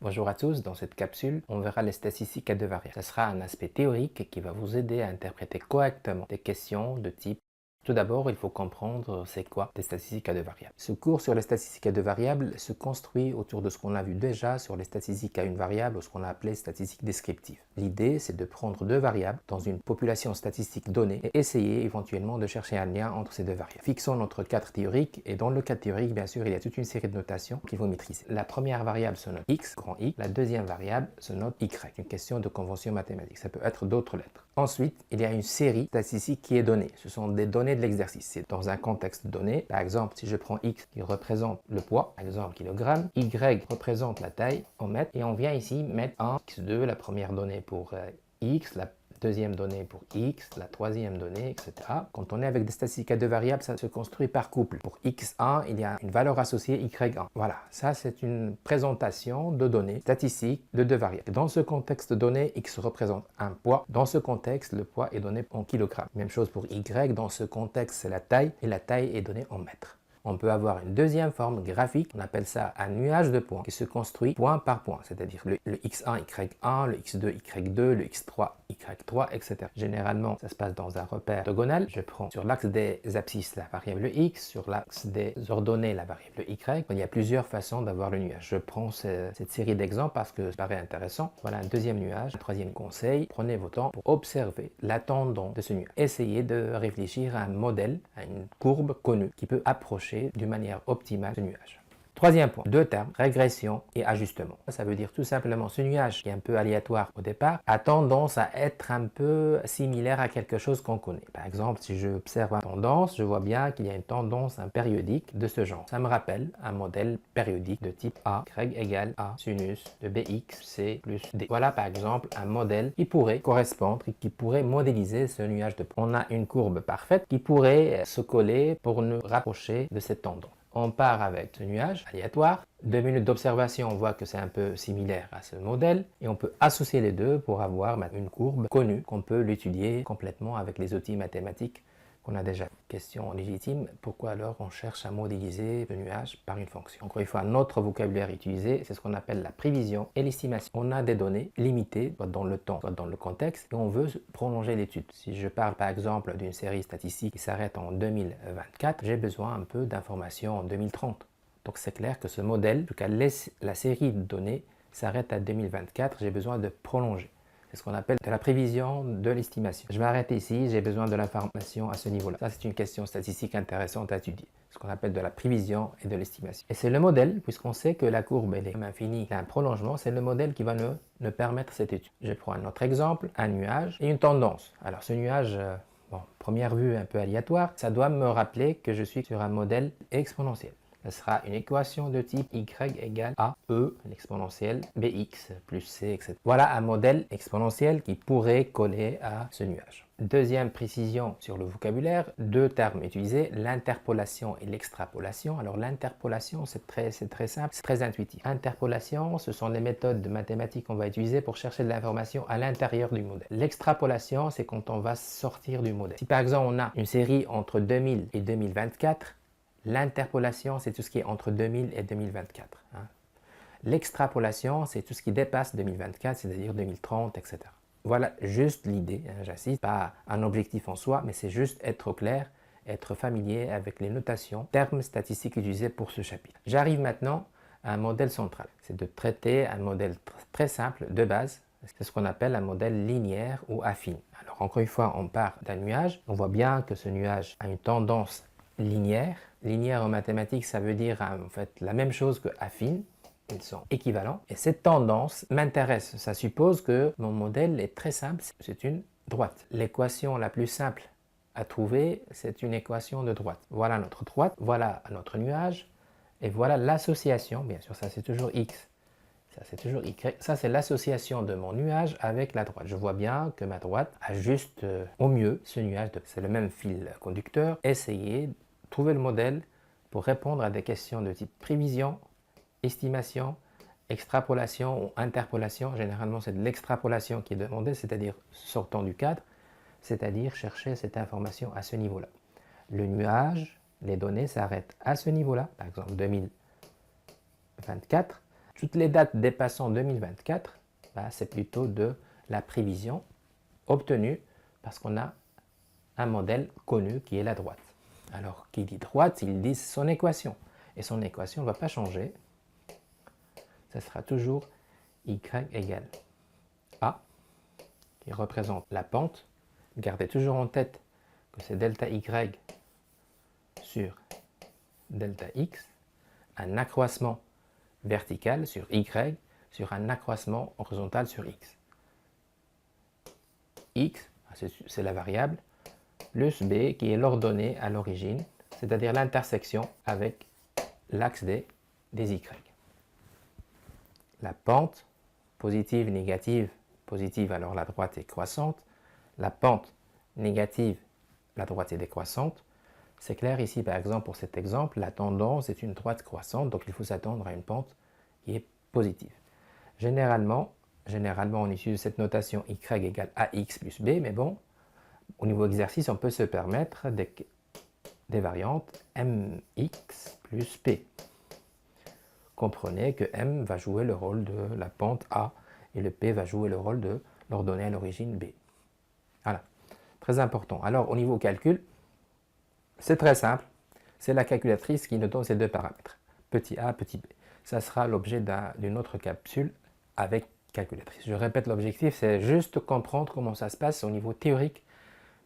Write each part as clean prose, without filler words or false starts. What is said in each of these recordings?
Bonjour à tous, dans cette capsule, on verra les statistiques à deux variables. Ce sera un aspect théorique qui va vous aider à interpréter correctement des questions de type. Tout d'abord, il faut comprendre c'est quoi des statistiques à deux variables. Ce cours sur les statistiques à deux variables se construit autour de ce qu'on a vu déjà sur les statistiques à une variable ou ce qu'on a appelé statistiques descriptives. L'idée, c'est de prendre deux variables dans une population statistique donnée et essayer éventuellement de chercher un lien entre ces deux variables. Fixons notre cadre théorique et dans le cadre théorique, bien sûr, il y a toute une série de notations qu'il faut maîtriser. La première variable se note x, grand I. La deuxième variable se note y. Une question de convention mathématique. Ça peut être d'autres lettres. Ensuite, il y a une série statistique qui est donnée. Ce sont des données de l'exercice. C'est dans un contexte donné. Par exemple, si je prends x qui représente le poids, par exemple kilogramme, y représente la taille en mètres, et on vient ici mettre un x2, la première donnée pour x, la deuxième donnée pour x, la troisième donnée, etc. Quand on est avec des statistiques à deux variables, ça se construit par couple. Pour x1, il y a une valeur associée y1. Voilà, ça c'est une présentation de données statistiques de deux variables. Dans ce contexte donné, x représente un poids. Dans ce contexte, le poids est donné en kilogrammes. Même chose pour y, dans ce contexte, c'est la taille, et la taille est donnée en mètres. On peut avoir une deuxième forme graphique, on appelle ça un nuage de points qui se construit point par point, c'est-à-dire le x1, y1, le x2, y2, le x3, y3, etc. Généralement, ça se passe dans un repère orthogonal. Je prends sur l'axe des abscisses la variable x, sur l'axe des ordonnées la variable y. Il y a plusieurs façons d'avoir le nuage. Je prends cette série d'exemples parce que ça paraît intéressant. Voilà un deuxième nuage. Troisième conseil, prenez vos temps pour observer la tendance de ce nuage. Essayez de réfléchir à un modèle, à une courbe connue qui peut approcher d'une manière optimale ce nuage. Troisième point, deux termes, régression et ajustement. Ça veut dire tout simplement ce nuage qui est un peu aléatoire au départ a tendance à être un peu similaire à quelque chose qu'on connaît. Par exemple, si j'observe une tendance, je vois bien qu'il y a une tendance périodique de ce genre. Ça me rappelle un modèle périodique de type A, Y égale A, sinus de BX, C plus D. Voilà par exemple un modèle qui pourrait correspondre et qui pourrait modéliser ce nuage de points. On a une courbe parfaite qui pourrait se coller pour nous rapprocher de cette tendance. On part avec ce nuage aléatoire. 2 minutes d'observation, on voit que c'est un peu similaire à ce modèle. Et on peut associer les deux pour avoir une courbe connue qu'on peut l'étudier complètement avec les outils mathématiques qu'on a déjà. Question légitime, pourquoi alors on cherche à modéliser le nuage par une fonction? Encore une fois, notre vocabulaire utilisé, c'est ce qu'on appelle la prévision et l'estimation. On a des données limitées, soit dans le temps, soit dans le contexte, et on veut prolonger l'étude. Si je parle par exemple d'une série statistique qui s'arrête en 2024, j'ai besoin un peu d'informations en 2030. Donc c'est clair que ce modèle, en tout cas la série de données s'arrête à 2024, j'ai besoin de prolonger. C'est ce qu'on appelle de la prévision de l'estimation. Je vais arrêter ici, j'ai besoin de l'information à ce niveau-là. Ça, c'est une question statistique intéressante à étudier. Ce qu'on appelle de la prévision et de l'estimation. Et c'est le modèle, puisqu'on sait que la courbe elle est infinie, il y a un prolongement, c'est le modèle qui va nous permettre cette étude. Je prends un autre exemple, un nuage et une tendance. Alors ce nuage, bon, première vue un peu aléatoire, ça doit me rappeler que je suis sur un modèle exponentiel. Ce sera une équation de type y égale a e, l'exponentielle bx plus c, etc. Voilà un modèle exponentiel qui pourrait coller à ce nuage. Deuxième précision sur le vocabulaire, deux termes utilisés, l'interpolation et l'extrapolation. Alors l'interpolation, c'est très simple, c'est très intuitif. Interpolation, ce sont les méthodes de mathématiques qu'on va utiliser pour chercher de l'information à l'intérieur du modèle. L'extrapolation, c'est quand on va sortir du modèle. Si par exemple on a une série entre 2000 et 2024, l'interpolation, c'est tout ce qui est entre 2000 et 2024. L'extrapolation, c'est tout ce qui dépasse 2024, c'est-à-dire 2030, etc. Voilà juste l'idée, j'insiste, pas un objectif en soi, mais c'est juste être au clair, être familier avec les notations, termes statistiques utilisés pour ce chapitre. J'arrive maintenant à un modèle central. C'est de traiter un modèle très simple de base. C'est ce qu'on appelle un modèle linéaire ou affine. Alors encore une fois, on part d'un nuage. On voit bien que ce nuage a une tendance linéaire. Linéaire en mathématiques, ça veut dire en fait la même chose que affine. Ils sont équivalents. Et cette tendance m'intéresse. Ça suppose que mon modèle est très simple. C'est une droite. L'équation la plus simple à trouver, c'est une équation de droite. Voilà notre droite, voilà notre nuage, et voilà l'association. Bien sûr, ça c'est toujours x. Ça c'est toujours y. Ça c'est l'association de mon nuage avec la droite. Je vois bien que ma droite ajuste au mieux ce nuage. C'est le même fil conducteur. Essayez de trouver le modèle pour répondre à des questions de type prévision, estimation, extrapolation ou interpolation. Généralement, c'est de l'extrapolation qui est demandée, c'est-à-dire sortant du cadre, c'est-à-dire chercher cette information à ce niveau-là. Le nuage, les données s'arrêtent à ce niveau-là, par exemple 2024. Toutes les dates dépassant 2024, bah, c'est plutôt de la prévision obtenue parce qu'on a un modèle connu qui est la droite. Alors, qui dit droite, il dit son équation. Et son équation ne va pas changer. Ça sera toujours y égale a, qui représente la pente. Gardez toujours en tête que c'est delta y sur delta x, un accroissement vertical sur y, sur un accroissement horizontal sur x. X, c'est la variable, plus b qui est l'ordonnée à l'origine, c'est-à-dire l'intersection avec l'axe des y. La pente, positive, positive, alors la droite est croissante. La pente négative, la droite est décroissante. C'est clair ici, par exemple, pour cet exemple, la tendance est une droite croissante, donc il faut s'attendre à une pente qui est positive. Généralement, on utilise cette notation y égale ax plus b, mais bon, au niveau exercice, on peut se permettre des variantes mx plus p. Comprenez que m va jouer le rôle de la pente a et le p va jouer le rôle de l'ordonnée à l'origine b. Voilà, très important. Alors, au niveau calcul, c'est très simple. C'est la calculatrice qui nous donne ces deux paramètres, petit a, petit b. Ça sera l'objet d'une autre capsule avec calculatrice. Je répète, l'objectif, c'est juste comprendre comment ça se passe au niveau théorique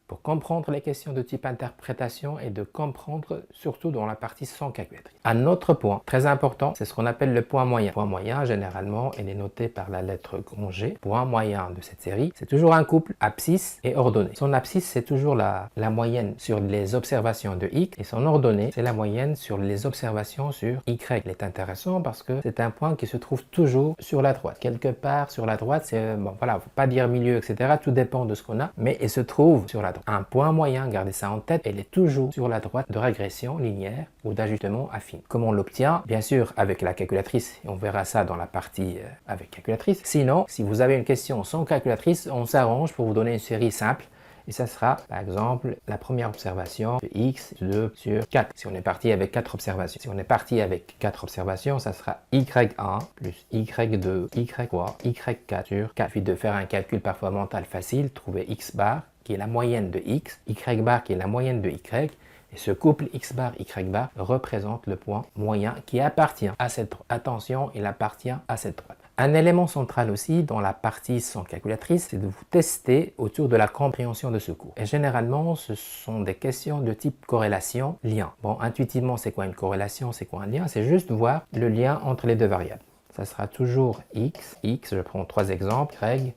pour comprendre les questions de type interprétation et de comprendre surtout dans la partie sans calculatrice. Un autre point très important, c'est ce qu'on appelle le point moyen. Le point moyen, généralement, il est noté par la lettre grand G. Point moyen de cette série, c'est toujours un couple abscisse et ordonnée. Son abscisse, c'est toujours la moyenne sur les observations de X et son ordonnée, c'est la moyenne sur les observations sur Y. Il est intéressant parce que c'est un point qui se trouve toujours sur la droite. Quelque part sur la droite, c'est, bon voilà, il ne faut pas dire milieu, etc. Tout dépend de ce qu'on a, mais il se trouve sur la droite. Un point moyen, gardez ça en tête, elle est toujours sur la droite de régression linéaire ou d'ajustement affine. Comment on l'obtient? Bien sûr avec la calculatrice, et on verra ça dans la partie avec calculatrice. Sinon, si vous avez une question sans calculatrice, on s'arrange pour vous donner une série simple. Et ça sera, par exemple, la première observation de x 2 sur 4. Si on est parti avec 4 observations. Si on est parti avec 4 observations, ça sera y1 plus y2, y3, y4 sur 4. Il suffit de faire un calcul parfois mental facile, trouver x bar, qui est la moyenne de x, y bar qui est la moyenne de y, et ce couple x bar, y bar représente le point moyen qui appartient à cette droite. Attention, il appartient à cette droite. Un élément central aussi dans la partie sans calculatrice, c'est de vous tester autour de la compréhension de ce cours. Et généralement, ce sont des questions de type corrélation, lien. Bon, intuitivement, c'est quoi une corrélation, c'est quoi un lien? C'est juste voir le lien entre les deux variables. Ça sera toujours x, je prends 3 exemples, y.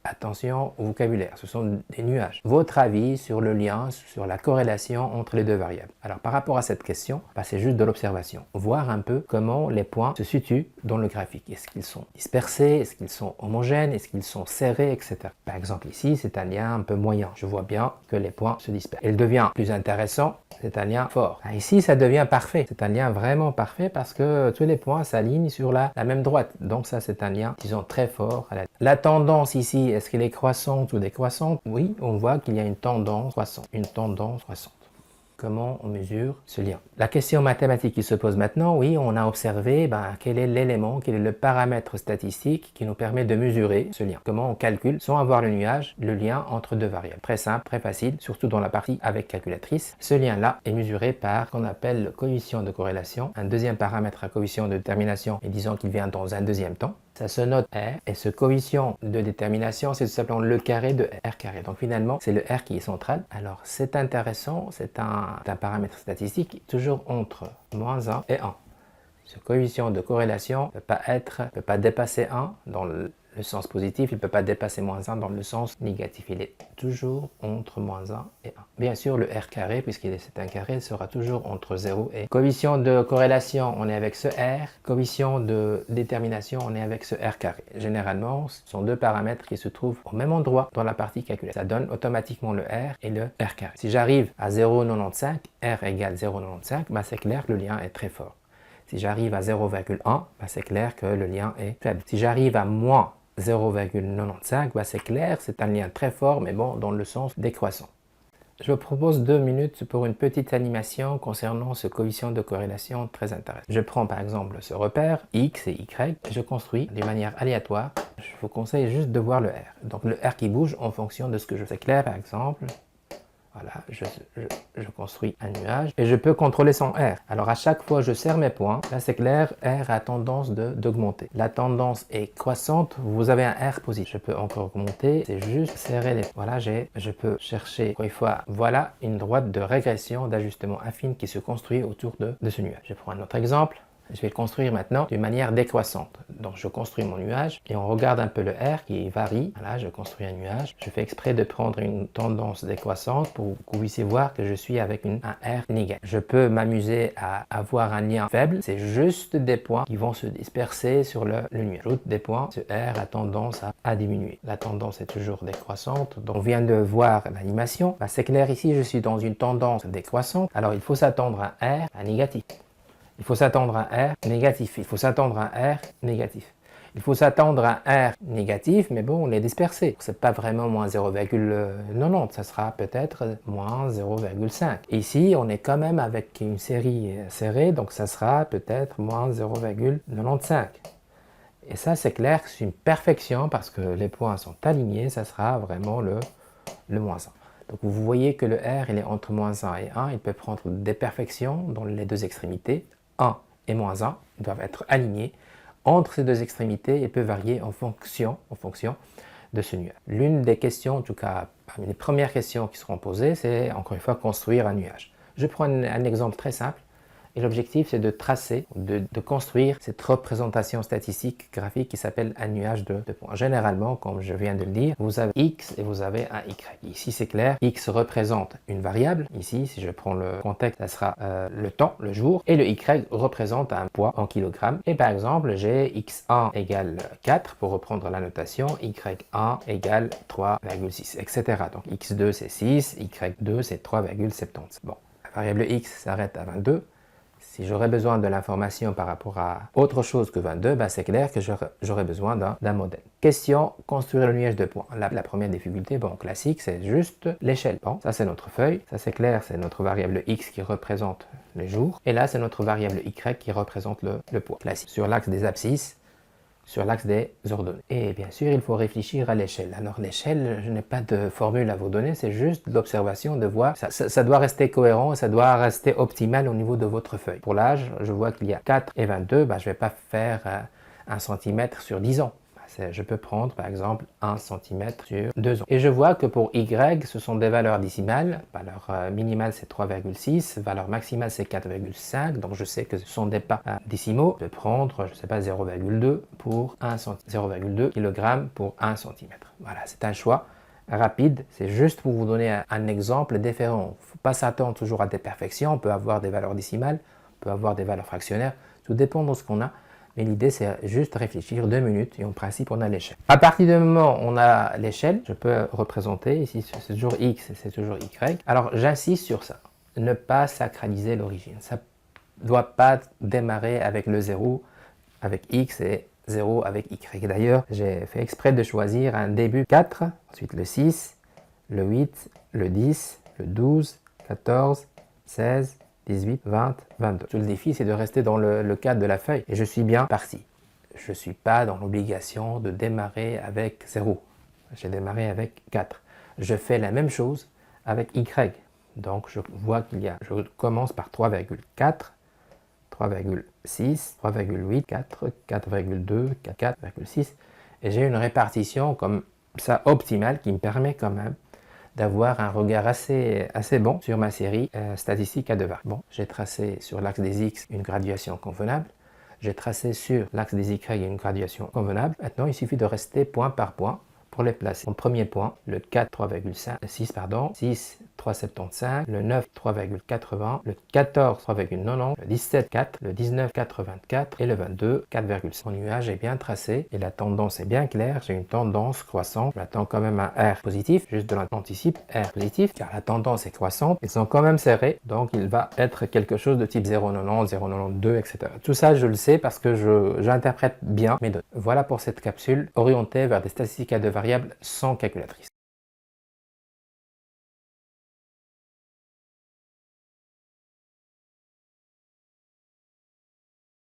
Attention au vocabulaire, ce sont des nuages. Votre avis sur le lien, sur la corrélation entre les deux variables. Alors par rapport à cette question, c'est juste de l'observation. Voir un peu comment les points se situent dans le graphique. Est-ce qu'ils sont dispersés, est-ce qu'ils sont homogènes, est-ce qu'ils sont serrés, etc. Par exemple ici, c'est un lien un peu moyen. Je vois bien que les points se dispersent. Il devient plus intéressant, c'est un lien fort. Ici, ça devient parfait. C'est un lien vraiment parfait parce que tous les points s'alignent sur la même droite. Donc ça, c'est un lien, disons, très fort. La tendance ici, est-ce qu'elle est croissante ou décroissante? Oui, on voit qu'il y a une tendance croissante. Une tendance croissante. Comment on mesure ce lien? La question mathématique qui se pose maintenant, oui, on a observé quel est l'élément, quel est le paramètre statistique qui nous permet de mesurer ce lien. Comment on calcule, sans avoir le nuage, le lien entre deux variables. Très simple, très facile, surtout dans la partie avec calculatrice. Ce lien-là est mesuré par ce qu'on appelle le coefficient de corrélation, un deuxième paramètre à coefficient de détermination, et disons qu'il vient dans un deuxième temps. Ça se note R, et ce coefficient de détermination, c'est tout simplement le carré de R carré. Donc finalement, c'est le R qui est central. Alors c'est intéressant, c'est un paramètre statistique toujours entre moins 1 et 1. Ce coefficient de corrélation ne peut pas dépasser 1 dans le sens positif, il ne peut pas dépasser moins 1 dans le sens négatif. Il est toujours entre moins 1 et 1. Bien sûr, le R carré, c'est un carré, sera toujours entre 0 et 1. Coefficient de corrélation, on est avec ce R. Coefficient de détermination, on est avec ce R carré. Généralement, ce sont deux paramètres qui se trouvent au même endroit dans la partie calculée. Ça donne automatiquement le R et le R carré. Si j'arrive à 0,95, R égale 0,95, c'est clair que le lien est très fort. Si j'arrive à 0,1, c'est clair que le lien est faible. Si j'arrive à moins 0,95, c'est clair, c'est un lien très fort, mais bon, dans le sens décroissant. Je vous propose 2 minutes pour une petite animation concernant ce coefficient de corrélation très intéressant. Je prends par exemple ce repère X et Y et je construis de manière aléatoire. Je vous conseille juste de voir le R. Donc le R qui bouge en fonction de ce que je fais. Clair par exemple. Voilà, je construis un nuage et je peux contrôler son R. Alors à chaque fois je serre mes points, là c'est clair, R a tendance d'augmenter. La tendance est croissante, vous avez un R positif. Je peux encore augmenter, c'est juste serrer les points. Voilà, je peux chercher encore une fois, voilà une droite de régression, d'ajustement affine qui se construit autour de ce nuage. Je prends un autre exemple. Je vais le construire maintenant d'une manière décroissante. Donc je construis mon nuage et on regarde un peu le R qui varie. Voilà, je construis un nuage. Je fais exprès de prendre une tendance décroissante pour que vous puissiez voir que je suis avec un R négatif. Je peux m'amuser à avoir un lien faible. C'est juste des points qui vont se disperser sur le nuage. J'ajoute des points. Ce R a tendance à diminuer. La tendance est toujours décroissante. Donc on vient de voir l'animation. C'est clair ici, je suis dans une tendance décroissante. Alors il faut s'attendre à un R à négatif. Il faut s'attendre à un R négatif. Il faut s'attendre à un R négatif. Il faut s'attendre à un R négatif, mais bon, on est dispersé. Ce n'est pas vraiment moins 0,90, ça sera peut-être moins 0,5. Ici, on est quand même avec une série serrée, donc ça sera peut-être moins 0,95. Et ça, c'est clair que c'est une perfection parce que les points sont alignés, ça sera vraiment le moins 1. Donc vous voyez que le R, il est entre moins 1 et 1, il peut prendre des perfections dans les deux extrémités. 1 et moins 1 doivent être alignés. Entre ces deux extrémités, il peut varier en fonction de ce nuage. L'une des questions, en tout cas parmi les premières questions qui seront posées, c'est encore une fois construire un nuage. Je prends un exemple très simple. Et l'objectif, c'est de tracer, de construire cette représentation statistique graphique qui s'appelle un nuage de points. Généralement, comme je viens de le dire, vous avez X et vous avez un Y. Ici, c'est clair, X représente une variable. Ici, si je prends le contexte, ça sera le temps, le jour. Et le Y représente un poids en kilogrammes. Et par exemple, j'ai X1 égale 4 pour reprendre la notation, Y1 égale 3,6, etc. Donc X2, c'est 6, Y2, c'est 3,76. Bon, la variable X s'arrête à 22. Si j'aurais besoin de l'information par rapport à autre chose que 22, c'est clair que j'aurais besoin d'un modèle. Question, construire le nuage de points. La première difficulté, bon, classique, c'est juste l'échelle. Bon, ça c'est notre feuille. Ça c'est clair, c'est notre variable x qui représente les jours. Et là, c'est notre variable y qui représente le poids. Classique. Sur l'axe des abscisses, sur l'axe des ordonnées. Et bien sûr, il faut réfléchir à l'échelle. Alors l'échelle, je n'ai pas de formule à vous donner, c'est juste l'observation de voir. Ça doit rester cohérent et ça doit rester optimal au niveau de votre feuille. Pour l'âge, je vois qu'il y a 4 et 22, je ne vais pas faire 1 cm sur 10 ans. Je peux prendre par exemple 1 cm sur 2 ans. Et je vois que pour Y, ce sont des valeurs décimales. Valeur minimale c'est 3,6, valeur maximale c'est 4,5. Donc je sais que ce sont des pas décimaux. Je peux prendre, je ne sais pas, 0,2 pour 0,2 kg pour 1 cm. Voilà, c'est un choix rapide. C'est juste pour vous donner un exemple différent. Il ne faut pas s'attendre toujours à des perfections. On peut avoir des valeurs décimales, on peut avoir des valeurs fractionnaires. Tout dépend de ce qu'on a. Mais l'idée, c'est juste réfléchir 2 minutes et en principe, on a l'échelle. À partir du moment où on a l'échelle, je peux représenter, ici, c'est toujours X et c'est toujours Y. Alors, j'insiste sur ça. Ne pas sacraliser l'origine. Ça ne doit pas démarrer avec le 0, avec X et 0 avec Y. D'ailleurs, j'ai fait exprès de choisir un début 4, ensuite le 6, le 8, le 10, le 12, 14, 16, 18, 20, 22. Tout le défi, c'est de rester dans le cadre de la feuille. Et je suis bien parti. Je ne suis pas dans l'obligation de démarrer avec 0. J'ai démarré avec 4. Je fais la même chose avec Y. Donc, je vois je commence par 3,4, 3,6, 3,8, 4, 4,2, 4,6. Et j'ai une répartition comme ça optimale qui me permet quand même d'avoir un regard assez bon sur ma série statistique à 2 variables. Bon, j'ai tracé sur l'axe des X une graduation convenable. J'ai tracé sur l'axe des Y une graduation convenable. Maintenant, il suffit de rester point par point pour les placer. Mon premier point, le 4, 3,6, 6, 3,75, le 9, 3,80, le 14, 3,90, le 17, 4, le 19, 4,24 et le 22, 4,5. Mon nuage est bien tracé et la tendance est bien claire. J'ai une tendance croissante. J'attends quand même un R positif, juste de l'anticipe R positif, car la tendance est croissante. Ils sont quand même serrés, donc il va être quelque chose de type 0,90, 0,92, etc. Tout ça, je le sais parce que j'interprète bien mes données. Voilà pour cette capsule orientée vers des statistiques à 2 variables sans calculatrice.